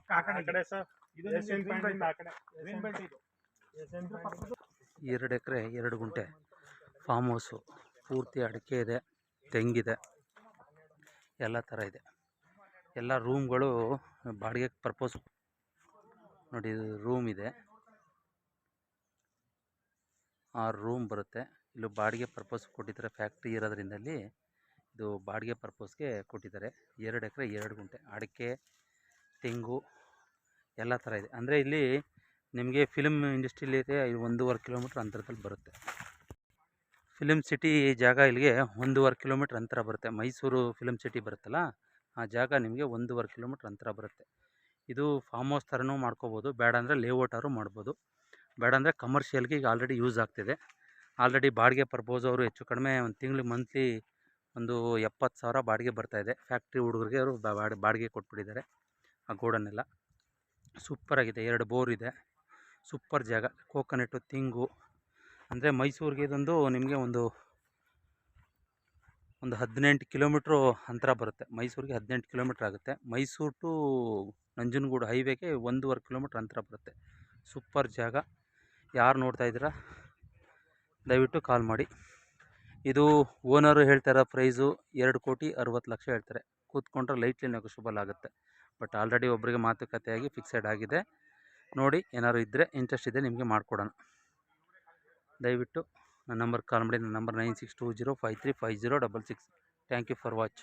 2 ಎಕರೆ 2 ಗುಂಟೆ form house. ಪೂರ್ತಿ ಅಡಿಕೆ ಇದೆ, ತೆಂಗಿದೆ, ಎಲ್ಲ ಥರ ಇದೆ. ಎಲ್ಲ ರೂಮ್ಗಳು ಬಾಡಿಗೆ ಪರ್ಪೋಸ್. ನೋಡಿ, ರೂಮ್ ಇದೆ, 6 ರೂಮ್ ಬರುತ್ತೆ. ಇಲ್ಲೂ ಬಾಡಿಗೆ ಪರ್ಪೋಸ್ ಕೊಟ್ಟಿದ್ದಾರೆ. ಫ್ಯಾಕ್ಟ್ರಿ ಇರೋದ್ರಿಂದಲ್ಲಿ ಇದು ಬಾಡಿಗೆ ಪರ್ಪೋಸ್ಗೆ ಕೊಟ್ಟಿದ್ದಾರೆ. 2 ಎಕರೆ 2 ಗುಂಟೆ ಅಡಿಕೆ, ತೆಂಗು ಎಲ್ಲ ಥರ ಇದೆ. ಅಂದರೆ ಇಲ್ಲಿ ನಿಮಗೆ ಫಿಲ್ಮ್ ಇಂಡಸ್ಟ್ರಿಯಲ್ಲಿ 1.5 ಕಿಲೋಮೀಟ್ರ್ ಅಂತರದಲ್ಲಿ ಬರುತ್ತೆ. ಫಿಲ್ಮ್ ಸಿಟಿ ಜಾಗ ಇಲ್ಲಿಗೆ 1.5 ಕಿಲೋಮೀಟ್ರ್ ಅಂತರ ಬರುತ್ತೆ. ಮೈಸೂರು ಫಿಲ್ಮ್ ಸಿಟಿ ಬರುತ್ತಲ್ಲ, ಆ ಜಾಗ ನಿಮಗೆ 1.5 ಕಿಲೋಮೀಟ್ರ್ ಅಂತರ ಬರುತ್ತೆ. ಇದು ಫಾರ್ಮ್ ಹೌಸ್ ಥರನೂ ಮಾಡ್ಕೋಬೋದು, ಬೇಡ ಅಂದರೆ ಲೇಔಟಾರು ಮಾಡ್ಬೋದು. ಬೇಡ ಅಂದರೆ ಕಮರ್ಷಿಯಲ್ಗೆ ಈಗ ಆಲ್ರೆಡಿ ಯೂಸ್ ಆಗ್ತಿದೆ. ಆಲ್ರೆಡಿ ಬಾಡಿಗೆ ಪರ್ಪೋಸ್ ಅವರು ಹೆಚ್ಚು ಕಡಿಮೆ ಒಂದು ತಿಂಗ್ಳಿಗೆ ಮಂತ್ಲಿ ಒಂದು 70,000 ಬಾಡಿಗೆ ಬರ್ತಾಯಿದೆ. ಫ್ಯಾಕ್ಟ್ರಿ ಹುಡುಗರಿಗೆ ಅವರು ಬಾಡಿಗೆ ಕೊಟ್ಬಿಟ್ಟಿದ್ದಾರೆ ಆ ಗೋಡನ್ನೆಲ್ಲ. ಸೂಪರಾಗಿದೆ, 2 ಬೋರ್ ಇದೆ, ಸೂಪರ್ ಜಾಗ. ಕೋಕೋನಟ್ಟು, ತೆಂಗು. ಅಂದರೆ ಮೈಸೂರಿಗೆ ಇದೊಂದು ನಿಮಗೆ ಒಂದು 18 ಕಿಲೋಮೀಟ್ರು ಅಂತರ ಬರುತ್ತೆ. ಮೈಸೂರಿಗೆ 18 ಕಿಲೋಮೀಟ್ರ್ ಆಗುತ್ತೆ. ಮೈಸೂರು ಟು ನಂಜನಗೂಡು ಹೈವೇಗೆ 1.5 ಕಿಲೋಮೀಟ್ರ್ ಅಂತರ ಬರುತ್ತೆ. ಸೂಪರ್ ಜಾಗ. ಯಾರು ನೋಡ್ತಾ ಇದ್ದೀರಾ ದಯವಿಟ್ಟು ಕಾಲ್ ಮಾಡಿ. ಇದು ಓನರು ಹೇಳ್ತಾರ ಪ್ರೈಸು 2,60,00,000 ಹೇಳ್ತಾರೆ. ಕೂತ್ಕೊಂಡ್ರೆ ಲೈಟ್ಲಿ ನೆಗೋಷಿಯಬಲ್ ಆಗುತ್ತೆ. ಬಟ್ ಆಲ್ರೆಡಿ ಒಬ್ಬರಿಗೆ ಮಾತುಕತೆಯಾಗಿ ಫಿಕ್ಸೆಡ್ ಆಗಿದೆ. ನೋಡಿ, ಏನಾದ್ರು ಇದ್ದರೆ ಇಂಟ್ರೆಸ್ಟ್ ಇದೆ ನಿಮಗೆ ಮಾಡಿಕೊಡೋಣ. ದಯವಿಟ್ಟು ನನ್ನ ನಂಬರ್ ಕಾಲ್ ಮಾಡಿ. ನನ್ನ number 9620535066. Thank you for watch.